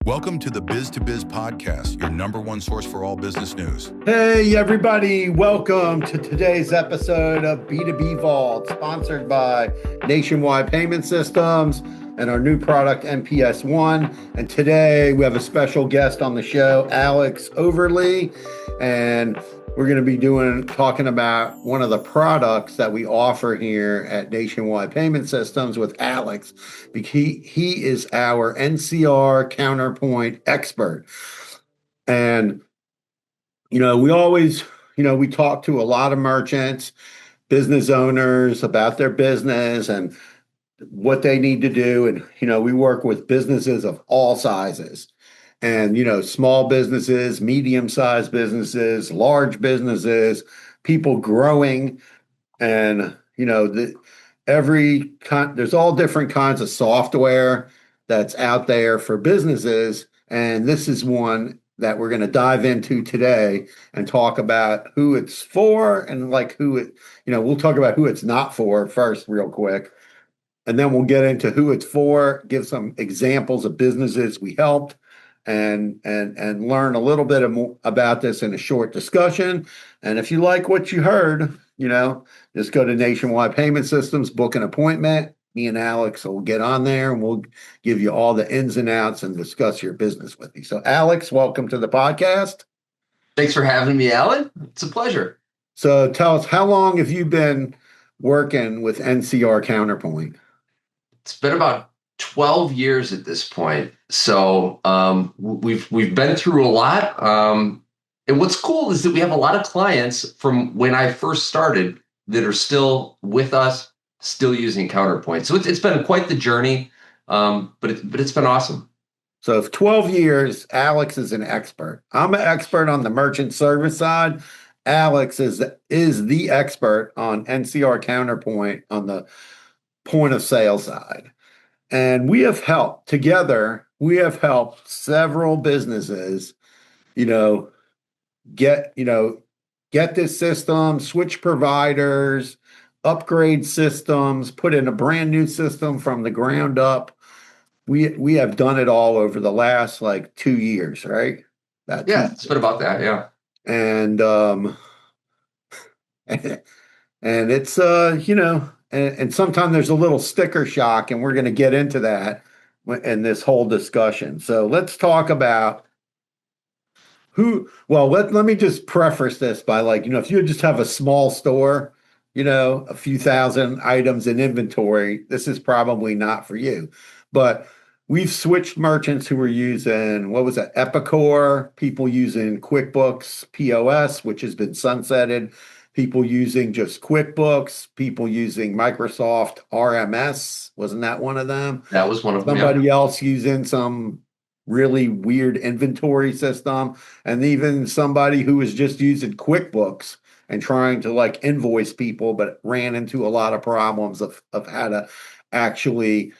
Welcome to the Biz To Biz Podcast, your number one source for all business news. Hey, everybody. Welcome to today's episode of B2B Vault, sponsored by Nationwide Payment Systems and our new product, NPS One. And today we have a special guest on the show, Alec Overly. And we're going to be talking about one of the products that we offer here at Nationwide Payment Systems with Alec. He is our NCR counterpoint expert. And, we talk to a lot of merchants, business owners about their business and what they need to do. And, we work with businesses of all sizes. And, small businesses, medium-sized businesses, large businesses, people growing. And, there's all different kinds of software that's out there for businesses. And this is one that we're going to dive into today and talk about who it's for and we'll talk about who it's not for first real quick. And then we'll get into who it's for, give some examples of businesses we helped, and learn a little bit more about this in a short discussion. And if you like what you heard, just go to Nationwide Payment Systems, book an appointment. Me and Alex will get on there and we'll give you all the ins and outs and discuss your business with you. So Alex, welcome to the podcast. Thanks for having me, Alan. It's a pleasure. So tell us, how long have you been working with NCR Counterpoint? It's been about 12 years at this point. So we've been through a lot. And what's cool is that we have a lot of clients from when I first started that are still with us, still using Counterpoint. So it's been quite the journey, but it's been awesome. So if 12 years, Alex is an expert. I'm an expert on the merchant service side. Alex is the expert on NCR Counterpoint on the point of sale side. And we have helped several businesses, get this system, switch providers, upgrade systems, put in a brand new system from the ground up. We have done it all over the last 2 years, right? It's been about that, yeah. And and it's and sometimes there's a little sticker shock, and we're going to get into that in this whole discussion. So let's talk about let me just preface this by if you just have a small store, a few thousand items in inventory, this is probably not for you. But we've switched merchants who were using, Epicor, people using QuickBooks POS, which has been sunsetted, people using just QuickBooks, people using Microsoft RMS. Wasn't that one of them? That was one of them. Somebody else using some really weird inventory system, and even somebody who was just using QuickBooks and trying to invoice people, but ran into a lot of problems of how to actually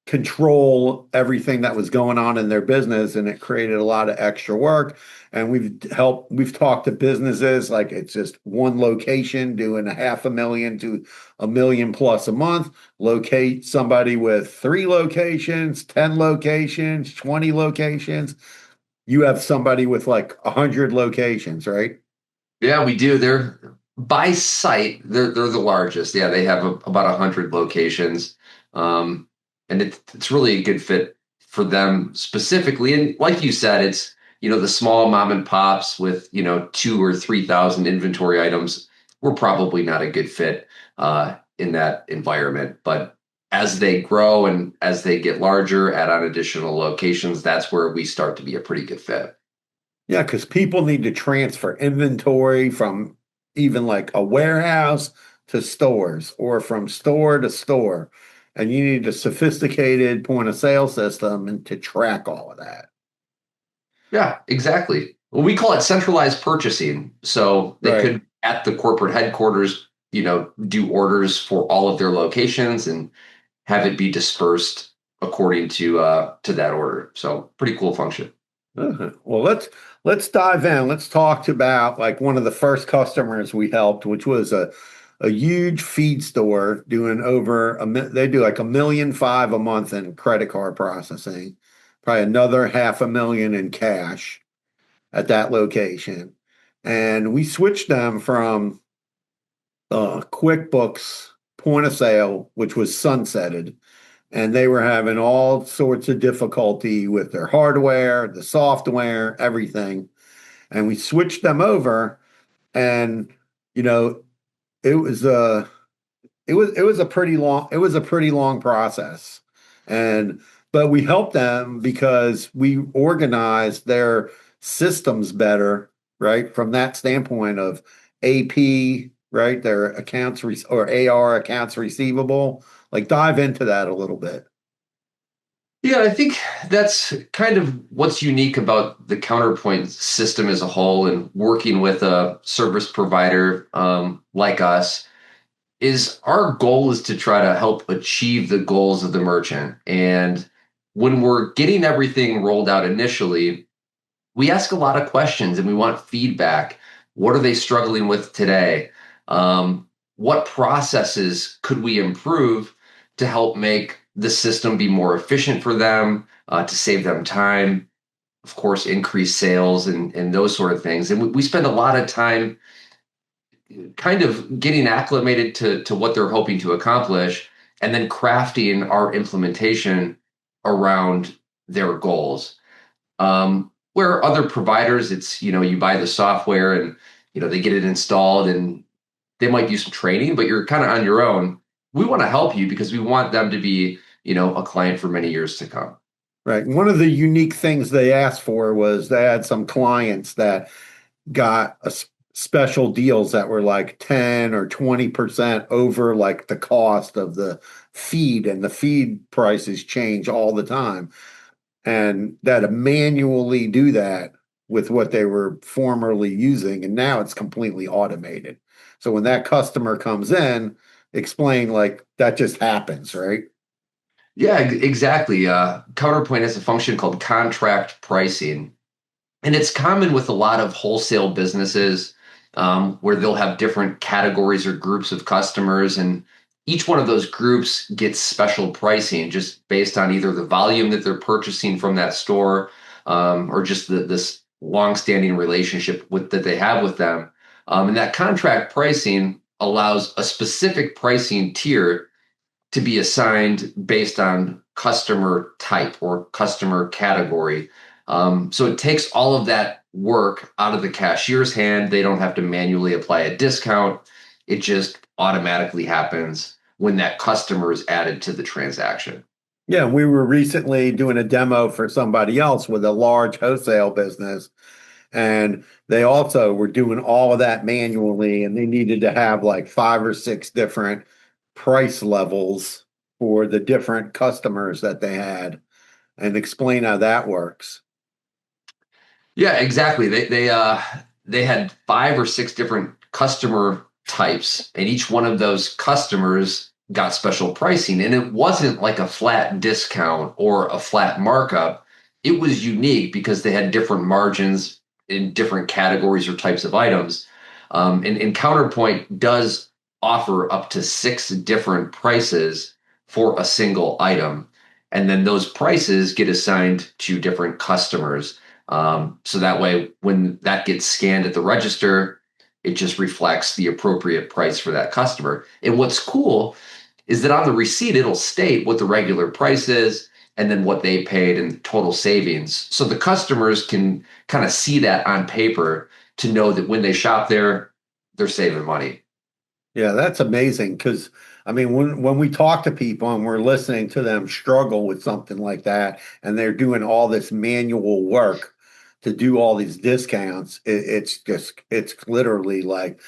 control everything that was going on in their business, and it created a lot of extra work. And we've talked to businesses it's just one location doing $500,000 to $1 million plus a month. Locate somebody with 3 locations, 10 locations, 20 locations. You have somebody with 100 locations, right? Yeah, we do. They're by site. They're the largest. Yeah, they have about 100 locations. And it's really a good fit for them specifically. And like you said, it's, the small mom and pops with, 2,000 or 3,000 inventory items. We're probably not a good fit in that environment. But as they grow and as they get larger, add on additional locations, that's where we start to be a pretty good fit. Yeah, because people need to transfer inventory from even a warehouse to stores or from store to store. And you need a sophisticated point of sale system and to track all of that. Yeah, exactly. Well, we call it centralized purchasing. So they could, at the corporate headquarters, do orders for all of their locations and have it be dispersed according to that order. So pretty cool function. Uh-huh. Well, let's dive in. Let's talk about one of the first customers we helped, which was a huge feed store doing they do $1.5 million a month in credit card processing. probably another 500,000 in cash at that location. And we switched them from QuickBooks point of sale, which was sunsetted, and they were having all sorts of difficulty with their hardware, the software, everything. And we switched them over, and you know, it was a it was a pretty long process. And but we helped them because we organized their systems better, right? From that standpoint of AP, right? Their or AR accounts receivable. Like dive into that a little bit. Yeah, I think that's kind of what's unique about the Counterpoint system as a whole and working with a service provider like us is our goal is to try to help achieve the goals of the merchant. And when we're getting everything rolled out initially, we ask a lot of questions and we want feedback. What are they struggling with today? What processes could we improve to help make the system be more efficient for them, to save them time, of course, increase sales and those sort of things. And we spend a lot of time kind of getting acclimated to what they're hoping to accomplish and then crafting our implementation around their goals. Where other providers, it's, you buy the software and, they get it installed and they might do some training, but you're kind of on your own. We want to help you because we want them to be, a client for many years to come. Right. One of the unique things they asked for was they had some clients that got special deals that were like 10 or 20% over like the cost of the feed, and the feed prices change all the time. And that manually do that with what they were formerly using, and now it's completely automated. So when that customer comes in, explain like that just happens, right? Yeah, exactly. Counterpoint has a function called contract pricing. And it's common with a lot of wholesale businesses where they'll have different categories or groups of customers. And each one of those groups gets special pricing just based on either the volume that they're purchasing from that store or just this longstanding relationship that they have with them. And that contract pricing allows a specific pricing tier to be assigned based on customer type or customer category. So it takes all of that work out of the cashier's hand. They don't have to manually apply a discount. It just automatically happens when that customer is added to the transaction. Yeah, we were recently doing a demo for somebody else with a large wholesale business, and they also were doing all of that manually, and they needed to have like 5 or 6 different price levels for the different customers that they had, and explain how that works. Yeah, exactly. They had 5 or 6 different customer types, and each one of those customers got special pricing. And it wasn't like a flat discount or a flat markup. It was unique because they had different margins in different categories or types of items. And Counterpoint does offer up to 6 different prices for a single item. And then those prices get assigned to different customers. So that way, when that gets scanned at the register, it just reflects the appropriate price for that customer. And what's cool is that on the receipt, it'll state what the regular price is and then what they paid and total savings. So the customers can kind of see that on paper to know that when they shop there, they're saving money. Yeah, that's amazing because I mean, when we talk to people and we're listening to them struggle with something like that, and they're doing all this manual work to do all these discounts, it's literally like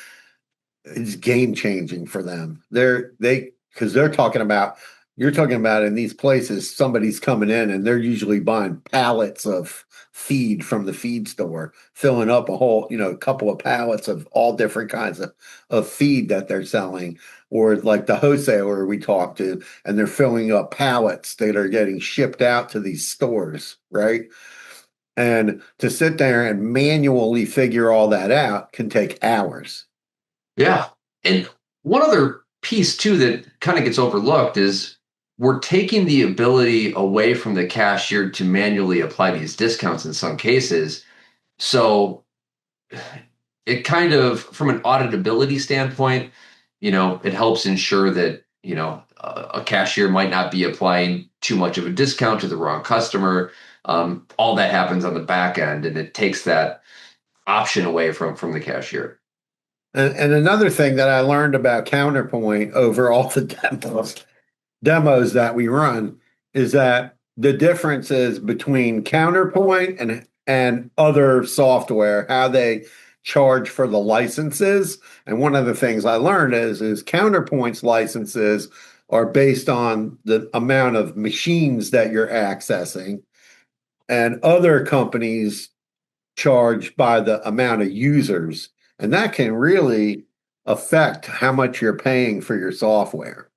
it's game changing for them. Because they're talking about you're talking about in these places, somebody's coming in and they're usually buying pallets of feed from the feed store, filling up a whole, couple of pallets of all different kinds of feed that they're selling, or like the wholesaler we talked to, and they're filling up pallets that are getting shipped out to these stores, right? And to sit there and manually figure all that out can take hours. Yeah. And one other piece too that kind of gets overlooked is we're taking the ability away from the cashier to manually apply these discounts in some cases. So it kind of, from an auditability standpoint, it helps ensure that, a cashier might not be applying too much of a discount to the wrong customer. All that happens on the back end, and it takes that option away from the cashier. And another thing that I learned about Counterpoint over all the demos that we run is that the differences between Counterpoint and other software, how they charge for the licenses. And one of the things I learned is Counterpoint's licenses are based on the amount of machines that you're accessing, and other companies charge by the amount of users. And that can really affect how much you're paying for your software.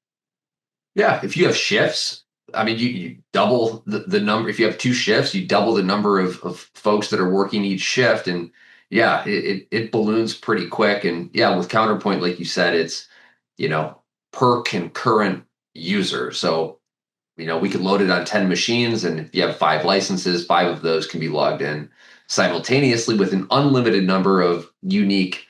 Yeah, if you have shifts, I mean, you double the number. If you have two shifts, you double the number of folks that are working each shift. And yeah, it balloons pretty quick. And yeah, with Counterpoint, like you said, it's, per concurrent user. So, we could load it on 10 machines. And if you have 5 licenses, 5 of those can be logged in simultaneously with an unlimited number of unique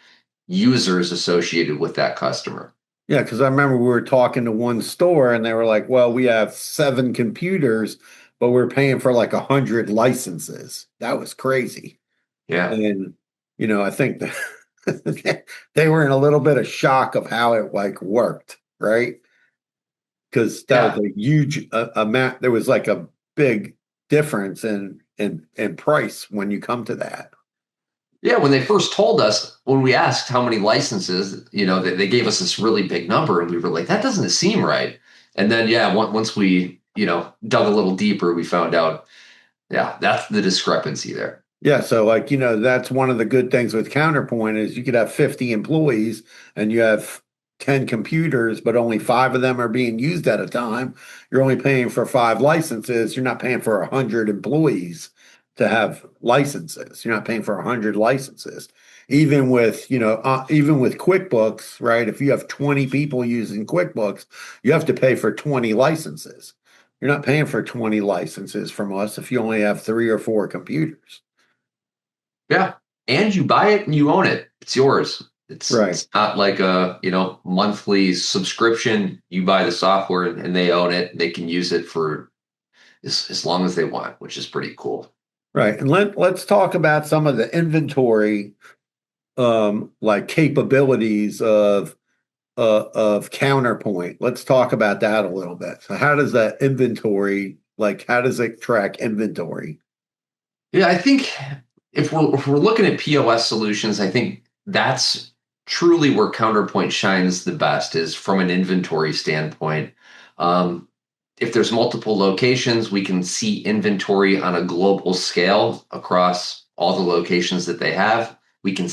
users associated with that customer. Yeah, because I remember we were talking to one store and they were like, well, we have 7 computers, but we're paying for like 100 licenses. That was crazy. Yeah. And, I think that they were in a little bit of shock of how it like worked, right? Because that was a huge amount. There was like a big difference in price when you come to that. Yeah, when they first told us, when we asked how many licenses, they gave us this really big number, and we were like, that doesn't seem right. And then, yeah, once we, dug a little deeper, we found out, yeah, that's the discrepancy there. Yeah, so like, that's one of the good things with Counterpoint is you could have 50 employees and you have 10 computers, but only 5 of them are being used at a time. You're only paying for 5 licenses. You're not paying for 100 employees to have licenses. You're not paying for 100 licenses. Even with, even with QuickBooks, right? If you have 20 people using QuickBooks, you have to pay for 20 licenses. You're not paying for 20 licenses from us if you only have 3 or 4 computers. Yeah. And you buy it and you own it. It's yours. Right. It's not like a, monthly subscription. You buy the software and they own it. They can use it for as long as they want, which is pretty cool. Right. And let's talk about some of the inventory like capabilities of Counterpoint. Let's talk about that a little bit. So how does that inventory, like how does it track inventory? Yeah, I think if we're looking at POS solutions, I think that's truly where Counterpoint shines the best, is from an inventory standpoint. If there's multiple locations, we can see inventory on a global scale across all the locations that they have. We can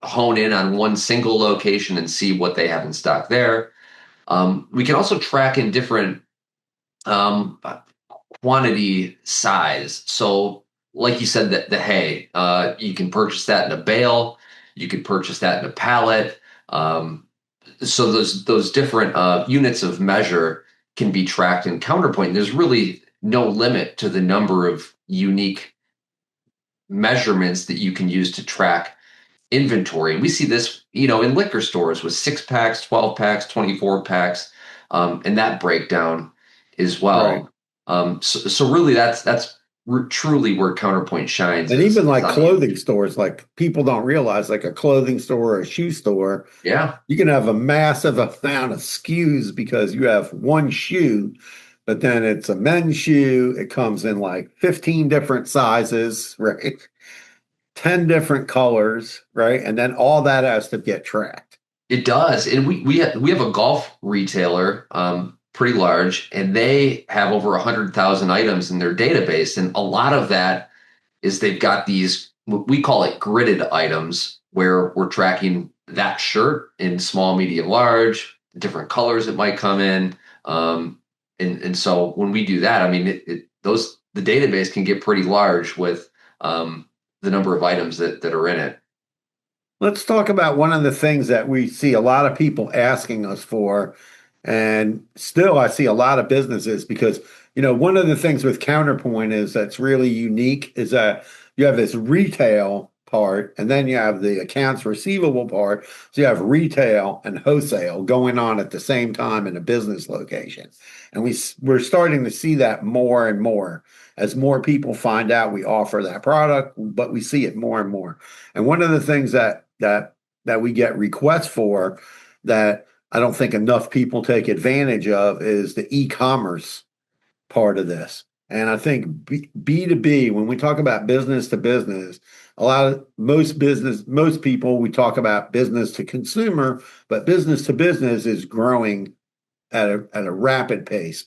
hone in on one single location and see what they have in stock there. We can also track in different quantity size. So like you said, that the hay, you can purchase that in a bale, you could purchase that in a pallet. So those different units of measure can be tracked in Counterpoint. There's really no limit to the number of unique measurements that you can use to track inventory. And we see this, in liquor stores with 6-packs, 12-packs, 24-packs, and that breakdown as well. Right. So really that's truly where Counterpoint shines. And even like clothing stores, like people don't realize, like a clothing store or a shoe store, yeah, you can have a massive amount of SKUs because you have one shoe, but then it's a men's shoe. It comes in like 15 different sizes, right? 10 different colors, right? And then all that has to get tracked. It does. And we have a golf retailer, pretty large, and they have over 100,000 items in their database. And a lot of that is they've got these, we call it gridded items, where we're tracking that shirt in small, medium, large, different colors it might come in. And so when we do that, I mean, the database can get pretty large with the number of items that are in it. Let's talk about one of the things that we see a lot of people asking us for And still, I see a lot of businesses because, one of the things with Counterpoint is that's really unique is that you have this retail part and then you have the accounts receivable part. So you have retail and wholesale going on at the same time in a business location. And we're starting to see that more and more as more people find out we offer that product, but we see it more and more. And one of the things that we get requests for that I don't think enough people take advantage of is the e-commerce part of this. And I think B2B, when we talk about business to business, most people, we talk about business to consumer, but business to business is growing at a rapid pace,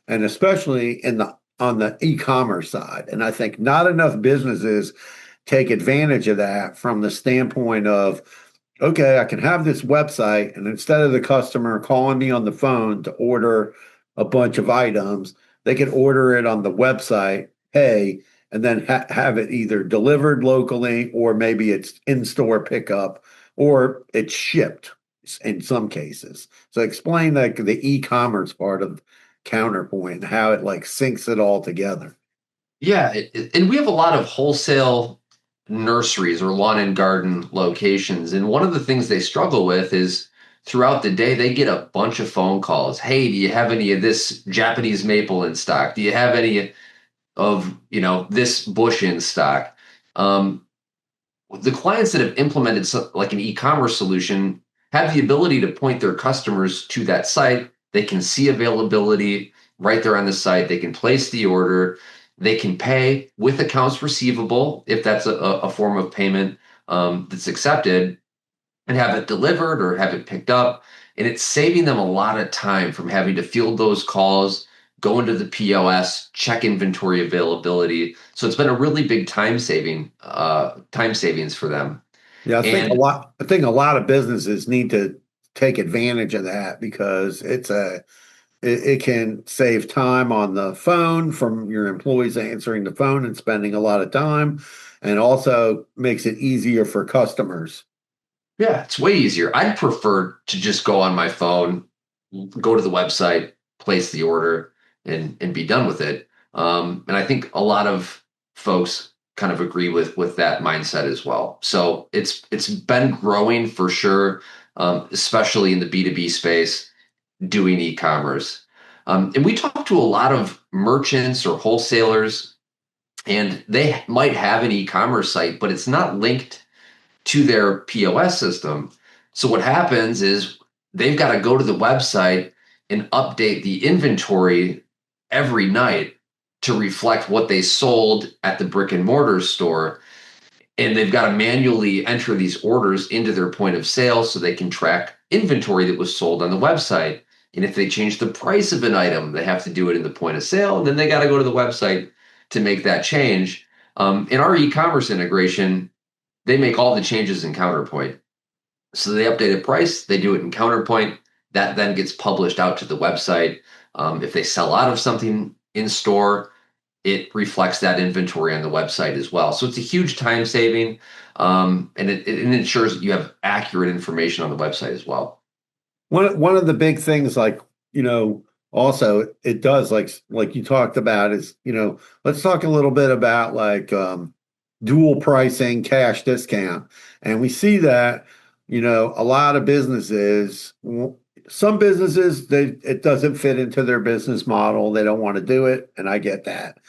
and especially on the e-commerce side. And I think not enough businesses take advantage of that from the standpoint of, okay, I can have this website, and instead of the customer calling me on the phone to order a bunch of items, they can order it on the website, pay, and then have it either delivered locally, or maybe it's in-store pickup, or it's shipped in some cases. So explain like the e-commerce part of Counterpoint, how it like syncs it all together. Yeah, and we have a lot of wholesale nurseries or lawn and garden locations. And one of the things they struggle with is throughout the day, they get a bunch of phone calls. Hey, do you have any of this Japanese maple in stock? Do you have any of, this bush in stock? The clients that have implemented like an e-commerce solution have the ability to point their customers to that site. They can see availability right there on the site. They can place the order. They can pay with accounts receivable if that's a form of payment that's accepted, and have it delivered or have it picked up. And it's saving them a lot of time from having to field those calls, go into the POS, check inventory availability. So it's been a really big time savings for them. Yeah, I think a lot of businesses need to take advantage of that because it can save time on the phone from your employees answering the phone and spending a lot of time, and also makes it easier for customers. Yeah, it's way easier. I'd prefer to just go on my phone, go to the website, place the order, and be done with it. And I think a lot of folks kind of agree with that mindset as well. So it's been growing for sure, especially in the B2B space, doing e-commerce. And we talk to a lot of merchants or wholesalers, and they might have an e-commerce site, but it's not linked to their POS system. So what happens is they've got to go to the website and update the inventory every night to reflect what they sold at the brick and mortar store. And they've got to manually enter these orders into their point of sale so they can track inventory that was sold on the website. And if they change the price of an item, they have to do it in the point of sale. And then they got to go to the website to make that change. In our e-commerce integration, they make all the changes in Counterpoint. So they update a price, they do it in Counterpoint. That then gets published out to the website. If they sell out of something in store, it reflects that inventory on the website as well. So it's a huge time saving, and it ensures that you have accurate information on the website as well. One of the big things, also it does like you talked about is, let's talk a little bit about dual pricing, cash discount. And we see that, a lot of businesses, some businesses, it doesn't fit into their business model. They don't want to do it. And I get that.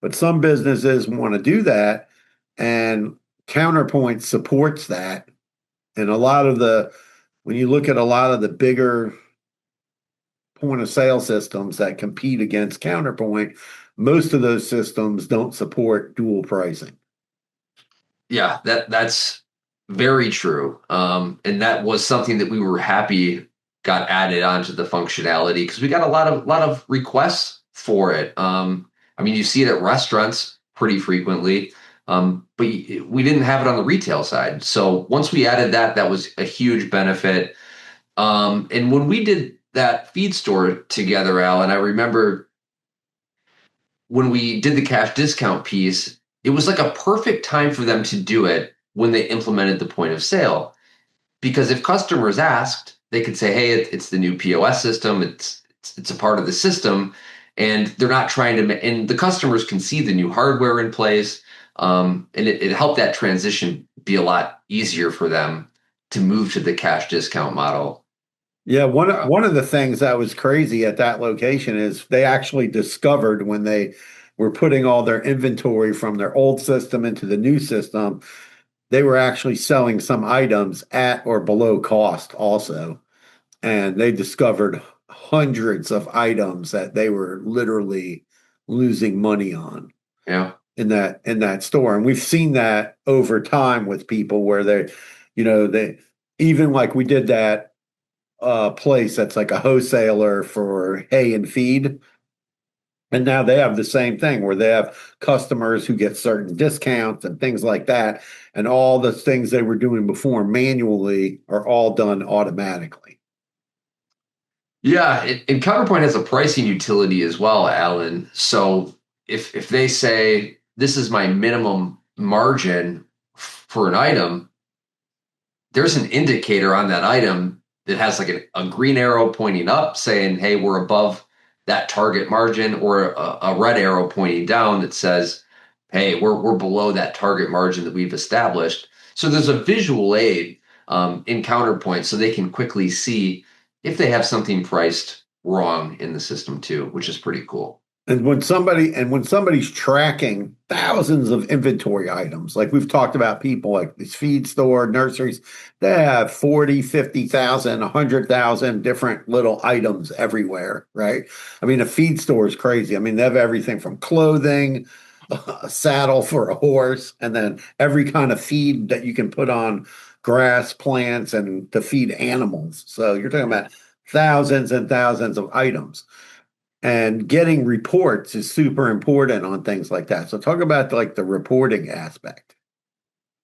But some businesses want to do that. And Counterpoint supports that. And when you look at a lot of the bigger point of sale systems that compete against Counterpoint, most of those systems don't support dual pricing. Yeah, that's very true. And that was something that we were happy got added onto the functionality because we got a lot of requests for it. You see it at restaurants pretty frequently, but we didn't have it on the retail side. So once we added that, that was a huge benefit. And when we did that feed store together, Alan, I remember when we did the cash discount piece, it was like a perfect time for them to do it when they implemented the point of sale. Because if customers asked, they could say, hey, it's the new POS system. It's a part of the system. And they're not trying to, and the customers can see the new hardware in place. And it helped that transition be a lot easier for them to move to the cash discount model. Yeah, one of the things that was crazy at that location is they actually discovered when they were putting all their inventory from their old system into the new system, they were actually selling some items at or below cost also. And they discovered hundreds of items that they were literally losing money on Yeah. in that store. And we've seen that over time with people where they even like we did that place that's like a wholesaler for hay and feed. And now they have the same thing where they have customers who get certain discounts and things like that. And all the things they were doing before manually are all done automatically. Yeah, and Counterpoint has a pricing utility as well, Alan. So if they say this is my minimum margin for an item, there's an indicator on that item that has like a green arrow pointing up saying, hey, we're above that target margin, or a red arrow pointing down that says, hey, we're below that target margin that we've established. So there's a visual aid in Counterpoint so they can quickly see if they have something priced wrong in the system too, which is pretty cool. And when somebody's tracking thousands of inventory items, like we've talked about people like this feed store, nurseries, they have 40, 50,000, 100,000 different little items everywhere, right? I mean, a feed store is crazy. I mean, they have everything from clothing, a saddle for a horse, and then every kind of feed that you can put on grass, plants, and to feed animals. So you're talking about thousands and thousands of items. And getting reports is super important on things like that. So talk about like the reporting aspect.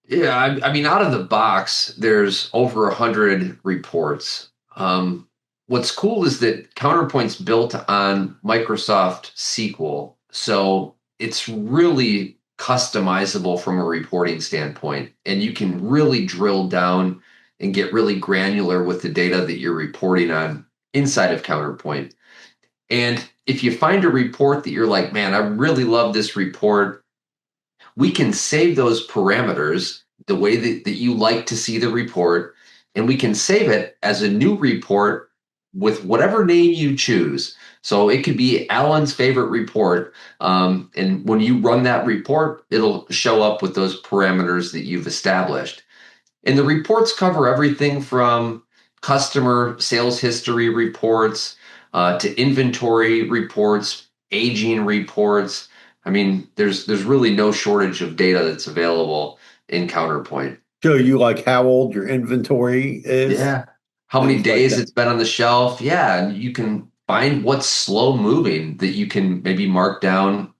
Yeah, I mean, out of the box, there's over 100 reports. What's cool is that Counterpoint's built on Microsoft SQL, so it's really customizable from a reporting standpoint, and you can really drill down and get really granular with the data that you're reporting on inside of Counterpoint. And if you find a report that you're like, man, I really love this report, we can save those parameters the way that you like to see the report, and we can save it as a new report with whatever name you choose. So it could be Alan's favorite report. And when you run that report, it'll show up with those parameters that you've established. And the reports cover everything from customer sales history reports to inventory reports, aging reports. I mean, there's really no shortage of data that's available in Counterpoint. Show you like how old your inventory is. Yeah. How many Things like days that. it's been on the shelf. Yeah. And you can find what's slow moving that you can maybe mark down,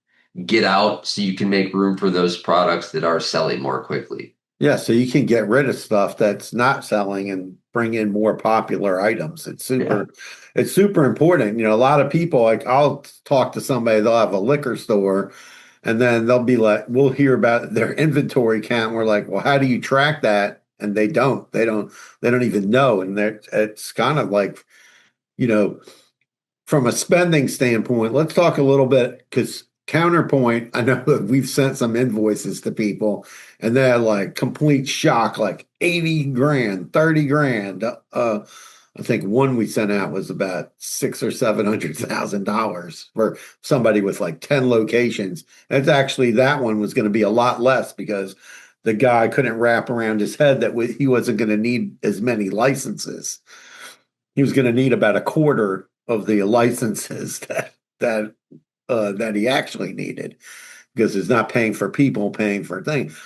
get out so you can make room for those products that are selling more quickly. Yeah, so you can get rid of stuff that's not selling and bring in more popular items. Yeah. It's super important. You know, a lot of people like I'll talk to somebody, they'll have a liquor store and then they'll be like, we'll hear about their inventory count. We're like, well, how do you track that? And they don't even know. And it's kind of like, you know, from a spending standpoint, let's talk a little bit because Counterpoint, I know that we've sent some invoices to people and they're like complete shock, like 80 grand, 30 grand. I think one we sent out was about six or $700,000 for somebody with like 10 locations. And it's actually that one was going to be a lot less because the guy couldn't wrap around his head that he wasn't going to need as many licenses. He was going to need about a quarter of the licenses that he actually needed because he's not paying for people, paying for things.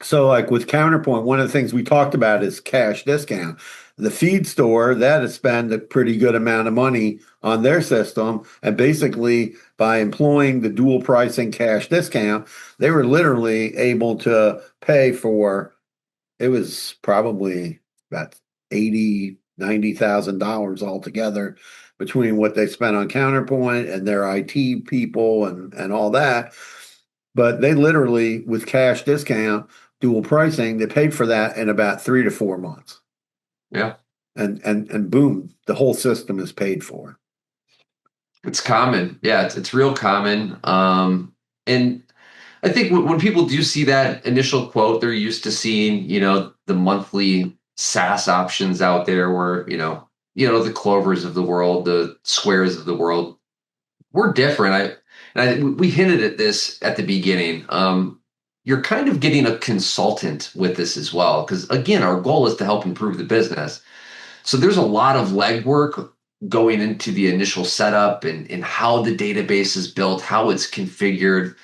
So, like with Counterpoint, one of the things we talked about is cash discount. The feed store that has spent a pretty good amount of money on their system, and basically by employing the dual pricing cash discount, they were literally able to pay for. It was probably about 80, $90,000 altogether between what they spent on Counterpoint and their IT people and all that. But they literally, with cash discount, dual pricing, they paid for that in about 3 to 4 months. Yeah. and boom, the whole system is paid for. It's common. Yeah, it's real common. And I think when people do see that initial quote, they're used to seeing, the monthly SaaS options out there where, the Clovers of the world, the Squares of the world. We're different. We hinted at this at the beginning. You're kind of getting a consultant with this as well, because again, our goal is to help improve the business. So there's a lot of legwork going into the initial setup and how the database is built, how it's configured,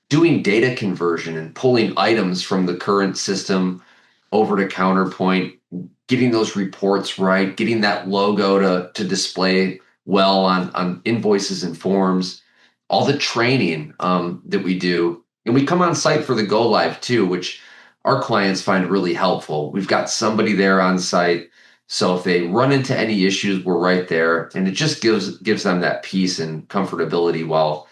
doing data conversion and pulling items from the current system over to Counterpoint, getting those reports right, getting that logo to display well on invoices and forms, all the training that we do. And we come on site for the go live too, which our clients find really helpful. We've got somebody there on site. So if they run into any issues, we're right there. And it just gives them that peace and comfortability while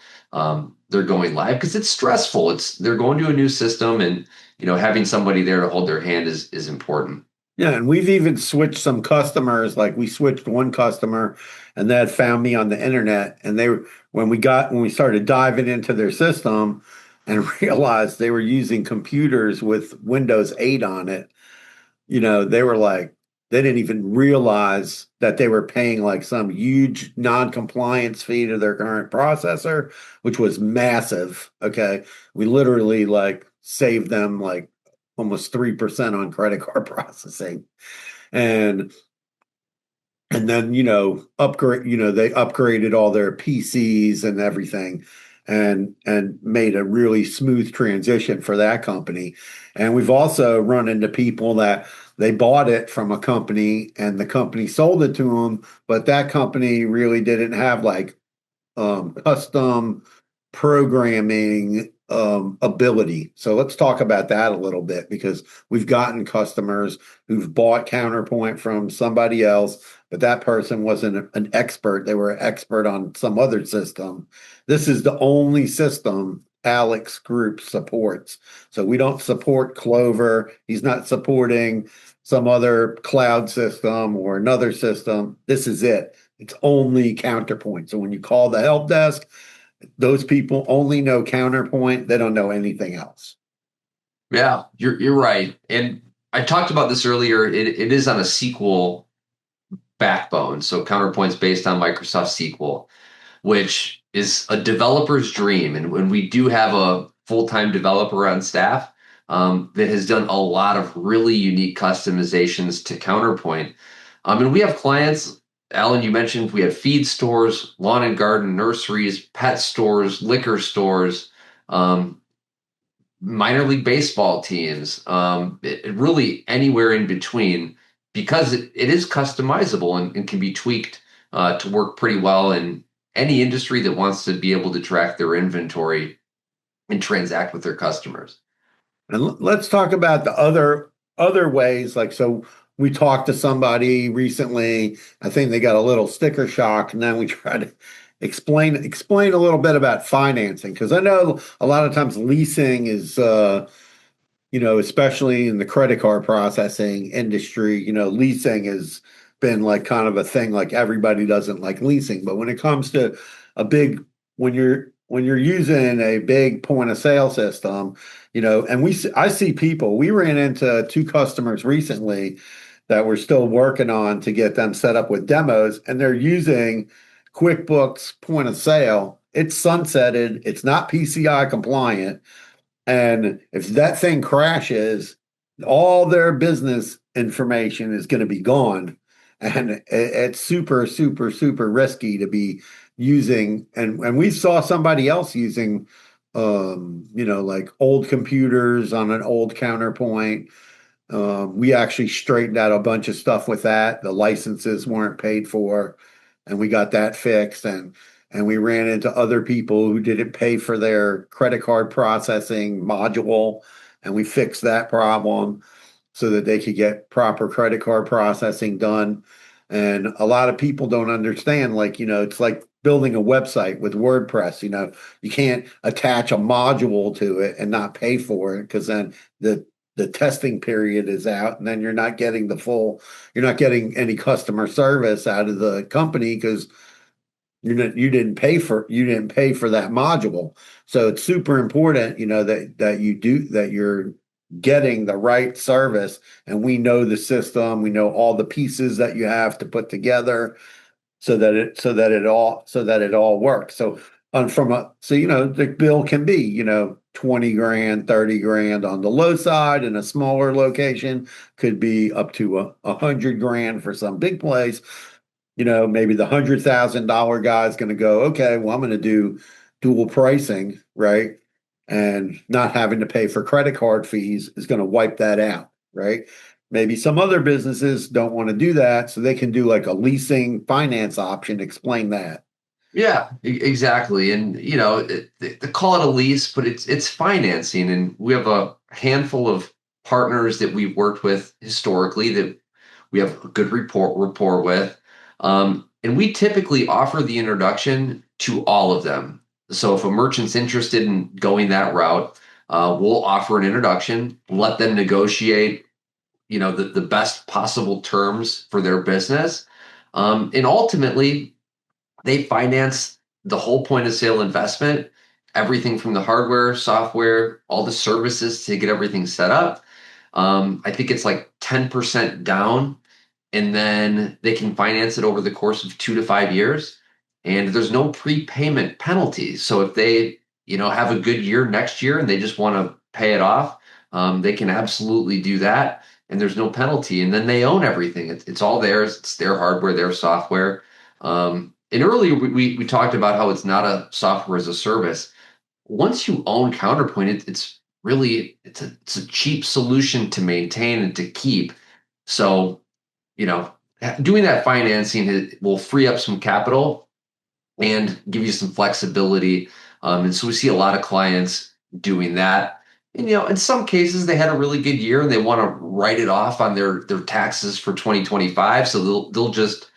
they're going live, because it's stressful. They're going to a new system, and having somebody there to hold their hand is important. Yeah, and we've even switched some customers. Like we switched one customer, and they had found me on the internet, and when we started diving into their system and realized they were using computers with Windows 8 on it, they were like, they didn't even realize that they were paying like some huge non-compliance fee to their current processor, which was massive. Okay. We literally like saved them like almost 3% on credit card processing. And then, upgrade, they upgraded all their PCs and everything and made a really smooth transition for that company. And we've also run into people that they bought it from a company and the company sold it to them, but that company really didn't have like custom programming ability. So let's talk about that a little bit, because we've gotten customers who've bought Counterpoint from somebody else, but that person wasn't an expert. They were an expert on some other system. This is the only system Alec's group supports. So we don't support Clover. He's not supporting some other cloud system or another system. This is it. It's only Counterpoint. So when you call the help desk, those people only know Counterpoint. They don't know anything else. Yeah, you're right. And I talked about this earlier. It is on a SQL backbone. So Counterpoint's based on Microsoft SQL, which is a developer's dream. And when we do have a full-time developer on staff that has done a lot of really unique customizations to Counterpoint. And we have clients, Allen, you mentioned we have feed stores, lawn and garden, nurseries, pet stores, liquor stores, minor league baseball teams, really anywhere in between, because it is customizable and can be tweaked to work pretty well in any industry that wants to be able to track their inventory and transact with their customers. And let's talk about the other ways. Like, so we talked to somebody recently. I think they got a little sticker shock, and then we try to explain a little bit about financing, because I know a lot of times leasing is, especially in the credit card processing industry, leasing has been like kind of a thing. Like everybody doesn't like leasing, but when it comes to when you're using a big point of sale system, and I see people. We ran into two customers recently that we're still working on to get them set up with demos, and they're using QuickBooks point of sale. It's sunsetted. It's not PCI compliant. And if that thing crashes, all their business information is going to be gone. And it's super, super, super risky to be using. And we saw somebody else using, like old computers on an old Counterpoint. We actually straightened out a bunch of stuff with that. The licenses weren't paid for, and we got that fixed. And we ran into other people who didn't pay for their credit card processing module, and we fixed that problem so that they could get proper credit card processing done. And a lot of people don't understand, like, it's like building a website with WordPress. You can't attach a module to it and not pay for it, because then the testing period is out, and then you're not getting you're not getting any customer service out of the company because you didn't pay for that module. So it's super important, that you're getting the right service, and we know the system, we know all the pieces that you have to put together so that it all works. So the bill can be 20 grand, 30 grand on the low side. In a smaller location could be up to 100 grand for some big place. Maybe the $100,000 guy is going to go, okay, well, I'm going to do dual pricing, right? And not having to pay for credit card fees is going to wipe that out, right? Maybe some other businesses don't want to do that, so they can do like a leasing finance option. Explain that. Yeah, exactly. And they call it a lease, but it's financing. And we have a handful of partners that we've worked with historically that we have a good rapport with. And we typically offer the introduction to all of them. So if a merchant's interested in going that route, we'll offer an introduction, let them negotiate, the best possible terms for their business. And ultimately, they finance the whole point of sale investment, everything from the hardware, software, all the services to get everything set up. I think it's like 10% down, and then they can finance it over the course of 2 to 5 years. And there's no prepayment penalty. So if they, have a good year next year and they just want to pay it off, they can absolutely do that. And there's no penalty. And then they own everything. It's all theirs. It's their hardware, their software. And earlier we talked about how it's not a software as a service. Once you own Counterpoint, it's a cheap solution to maintain and to keep. So, doing that financing will free up some capital and give you some flexibility. And so we see a lot of clients doing that. And, in some cases they had a really good year and they want to write it off on their taxes for 2025. So they'll just,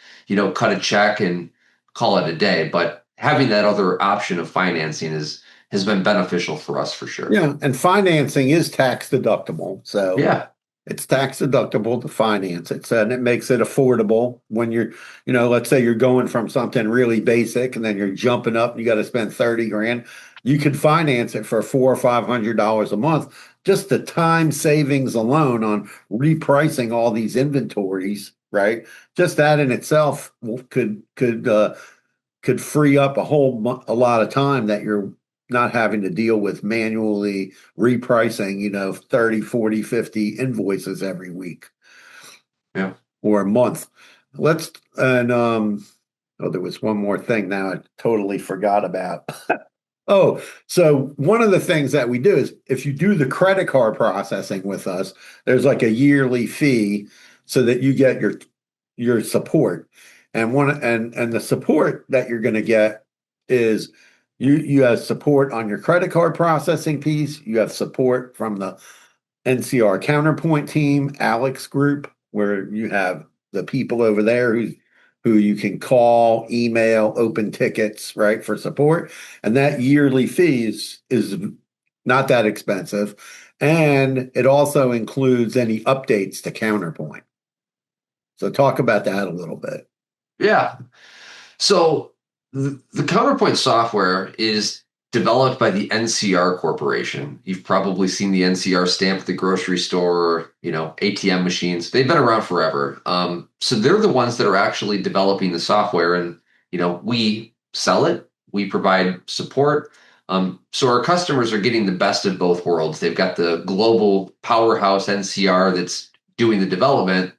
cut a check and call it a day. But having that other option of financing has been beneficial for us for sure. Yeah. And financing is tax deductible. So yeah, it's tax deductible to finance it. So, and it makes it affordable when let's say you're going from something really basic and then you're jumping up and you got to spend 30 grand. You can finance it for $400 or $500 a month. Just the time savings alone on repricing all these inventories, right? Just that in itself could free up a lot of time that you're not having to deal with manually repricing, 30, 40, 50 invoices every week. Yeah. Or a month. There was one more thing now I totally forgot about. Oh, so one of the things that we do is if you do the credit card processing with us, there's like a yearly fee so that you get your support. And the support that you're going to get is you have support on your credit card processing piece. You have support from the NCR Counterpoint team, Alec's group, where you have the people over there who you can call, email, open tickets, right, for support. And that yearly fee is not that expensive. And it also includes any updates to Counterpoint. So talk about that a little bit. Yeah. So the Counterpoint software is developed by the NCR Corporation. You've probably seen the NCR stamp at the grocery store, ATM machines. They've been around forever. So they're the ones that are actually developing the software, and we sell it. We provide support. So our customers are getting the best of both worlds. They've got the global powerhouse NCR that's doing the development.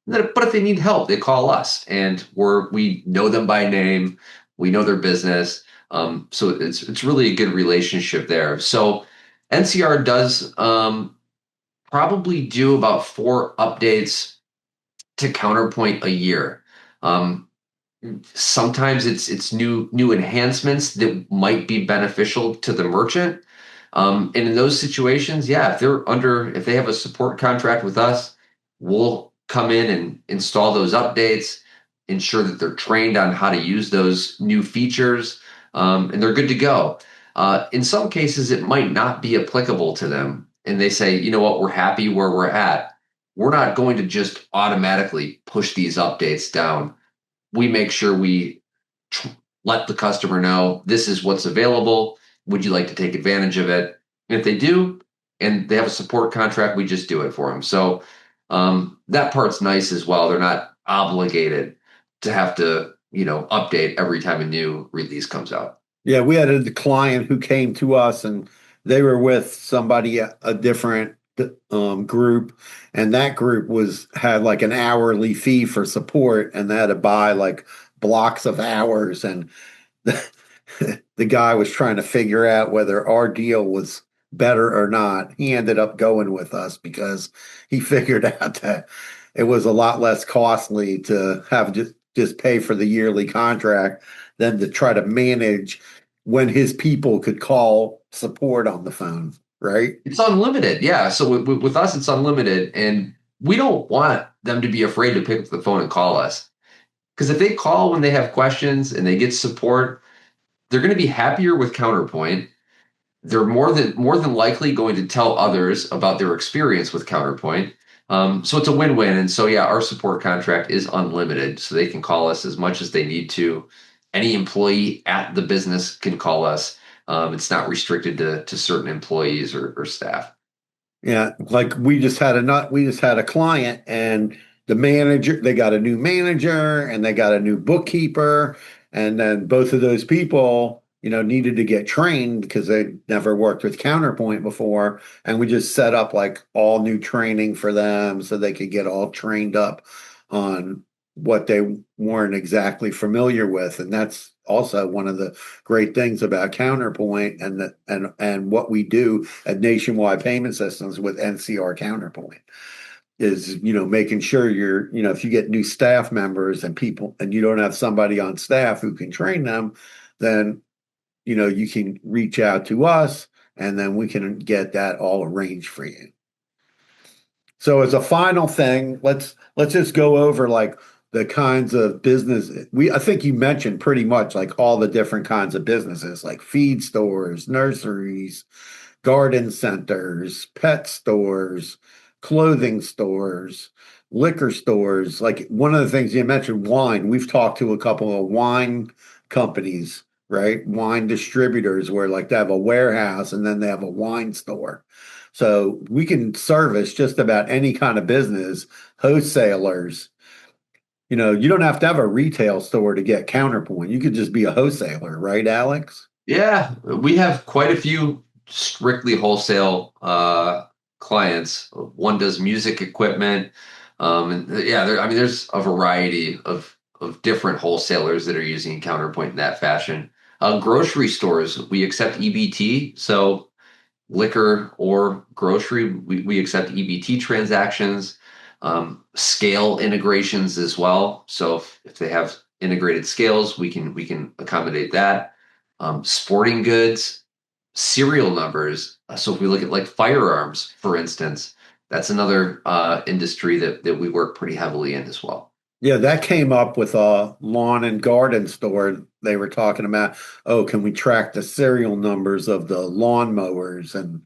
But if they need help, they call us, and we know them by name. We know their business. So it's really a good relationship there. So NCR does probably do about 4 updates to Counterpoint a year. Sometimes it's new enhancements that might be beneficial to the merchant. And in those situations, yeah, if they have a support contract with us, we'll come in and install those updates, ensure that they're trained on how to use those new features, and they're good to go. In some cases, it might not be applicable to them. and they say, you know what, we're happy where we're at, we're not going to just automatically push these updates down. We make sure we let the customer know this is what's available. Would you like to take advantage of it? And if they do, and they have a support contract, we just do it for them. So that part's nice as well. They're not obligated to have to, update every time a new release comes out. Yeah, we had a client who came to us and they were with somebody, a different group, and that group had like an hourly fee for support, and they had to buy like blocks of hours, and the guy was trying to figure out whether our deal was better or not. He ended up going with us because he figured out that it was a lot less costly to have just pay for the yearly contract than to try to manage when his people could call support on the phone, right? It's unlimited. Yeah. So with us, it's unlimited. And we don't want them to be afraid to pick up the phone and call us. Because if they call when they have questions and they get support, they're going to be happier with Counterpoint. They're more than likely going to tell others about their experience with Counterpoint. So it's a win-win. And so, yeah, our support contract is unlimited. So they can call us as much as they need to. Any employee at the business can call us. It's not restricted to certain employees or staff. Yeah, like we just had a client, and the manager, they got a new manager and they got a new bookkeeper, and then both of those people, needed to get trained because they never worked with Counterpoint before, and we just set up like all new training for them so they could get all trained up on what they weren't exactly familiar with. And that's also one of the great things about Counterpoint and what we do at Nationwide Payment Systems with NCR Counterpoint is, making sure if you get new staff members and people and you don't have somebody on staff who can train them, then, you can reach out to us and then we can get that all arranged for you. So as a final thing, let's just go over like the kinds of business I think you mentioned pretty much like all the different kinds of businesses, like feed stores, nurseries, garden centers, pet stores, clothing stores, liquor stores. Like one of the things you mentioned, wine. We've talked to a couple of wine companies, right? Wine distributors where like they have a warehouse and then they have a wine store. So we can service just about any kind of business, wholesalers. You don't have to have a retail store to get Counterpoint. You could just be a wholesaler, right, Alex? Yeah, we have quite a few strictly wholesale clients. One does music equipment. And yeah, there's a variety of different wholesalers that are using Counterpoint in that fashion. Grocery stores, we accept EBT. So liquor or grocery, we accept EBT transactions, scale integrations as well. So if they have integrated scales, we can accommodate that. Sporting goods, serial numbers. So if we look at like firearms, for instance, that's another industry that we work pretty heavily in as well. Yeah, that came up with a lawn and garden store. They were talking about, oh, can we track the serial numbers of the lawn mowers and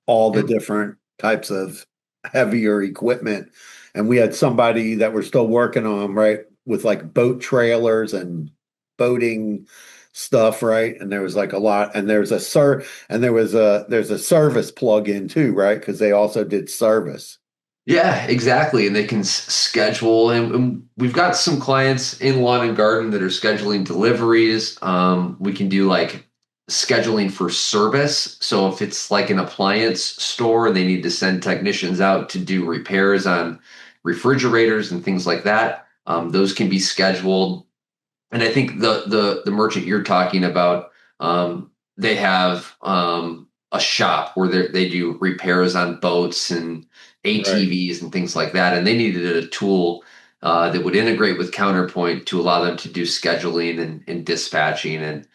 all the different types of heavier equipment? And we had somebody that we're still working on, right, with like boat trailers and boating stuff, right? And there was like a lot, and there's a service plug-in too, right? Because they also did service. Yeah, exactly. And they can schedule. And we've got some clients in lawn and garden that are scheduling deliveries. We can do like scheduling for service. So if it's like an appliance store and they need to send technicians out to do repairs on refrigerators and things like that, those can be scheduled. And I think the merchant you're talking about, they have a shop where they do repairs on boats and ATVs and things like that. And they needed a tool that would integrate with Counterpoint to allow them to do scheduling and dispatching. And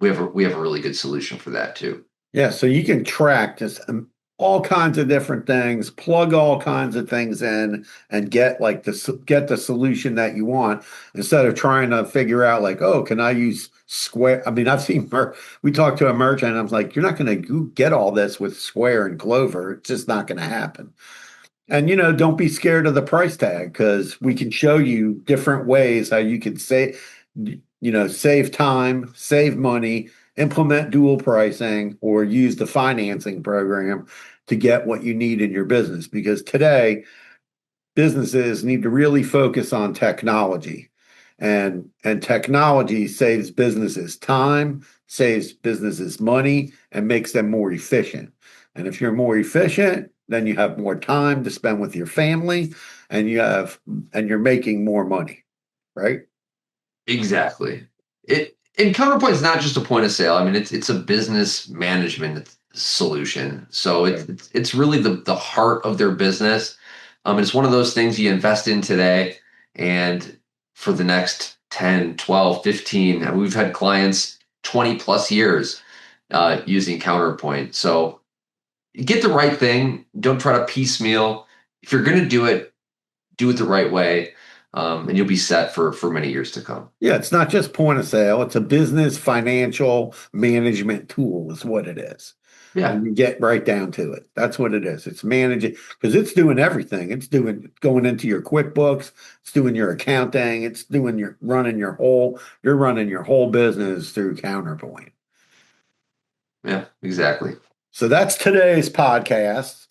we have a really good solution for that too. Yeah, so you can track just all kinds of different things, plug all kinds of things in, and get the solution that you want instead of trying to figure out like, oh, can I use Square. I mean, I've seen we talked to a merchant and I was like, you're not going to get all this with Square and Clover. It's just not going to happen. And, don't be scared of the price tag because we can show you different ways how you can save time, save money, implement dual pricing, or use the financing program to get what you need in your business. Because today, businesses need to really focus on technology. And technology saves businesses time, saves businesses money, and makes them more efficient. And if you're more efficient, then you have more time to spend with your family, and you're making more money, right? Exactly. And Counterpoint is not just a point of sale. I mean, it's a business management solution. So it's really the heart of their business. It's one of those things you invest in today, and for the next 10, 12, 15, and we've had clients 20 plus years using Counterpoint. So get the right thing. Don't try to piecemeal. If you're going to do it the right way, and you'll be set for many years to come. Yeah, it's not just point of sale. It's a business financial management tool is what it is. Yeah. And you get right down to it. That's what it is. It's managing because it's doing everything. It's going into your QuickBooks. It's doing your accounting. It's doing running your whole business through Counterpoint. Yeah, exactly. So that's today's podcast.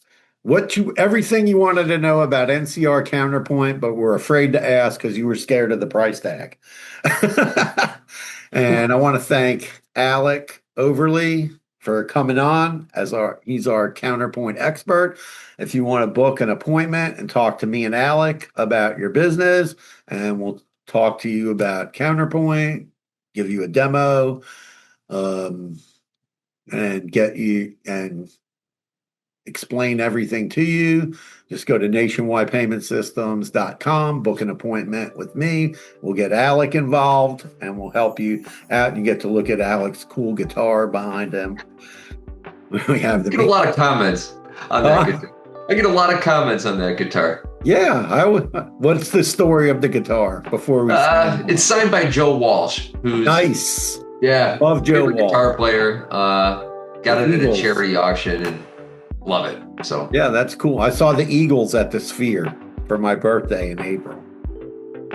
Everything you wanted to know about NCR Counterpoint, but were afraid to ask because you were scared of the price tag. And I want to thank Alec Overly for coming on he's our Counterpoint expert. If you want to book an appointment and talk to me and Alec about your business, and we'll talk to you about Counterpoint, give you a demo, and explain everything to you, just go to nationwidepaymentsystems.com, book an appointment with me. We'll get Alec involved and we'll help you out. You get to look at Alec's cool guitar behind him. We have I get a lot of comments on that guitar. I get a lot of comments on that guitar. Yeah. What's the story of the guitar before we it's signed by Joe Walsh, who's nice. Yeah. Love Joe Walsh. Guitar player. Got it at a charity auction and love it. So yeah, that's cool. I saw the Eagles at the Sphere for my birthday in April.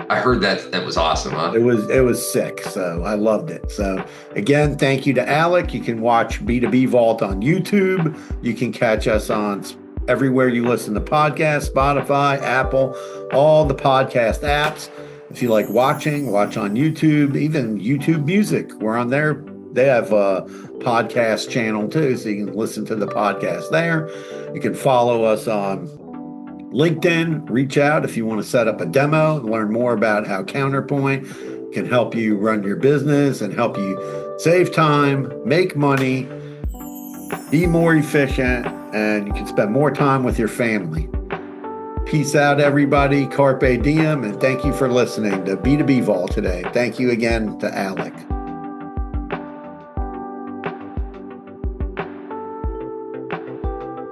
I heard that was awesome, huh? It was sick. So I loved it. So again, thank you to Alec. You can watch B2B Vault on YouTube. You can catch us on everywhere you listen to podcasts, Spotify, Apple, all the podcast apps. If you like watching, watch on YouTube, even YouTube Music. We're on there. They have a podcast channel too, so you can listen to the podcast there. You can follow us on LinkedIn. Reach out if you want to set up a demo, learn more about how Counterpoint can help you run your business and help you save time, make money, be more efficient, and you can spend more time with your family. Peace out, everybody. Carpe diem, and thank you for listening to B2B Vault today. Thank you again to Alec.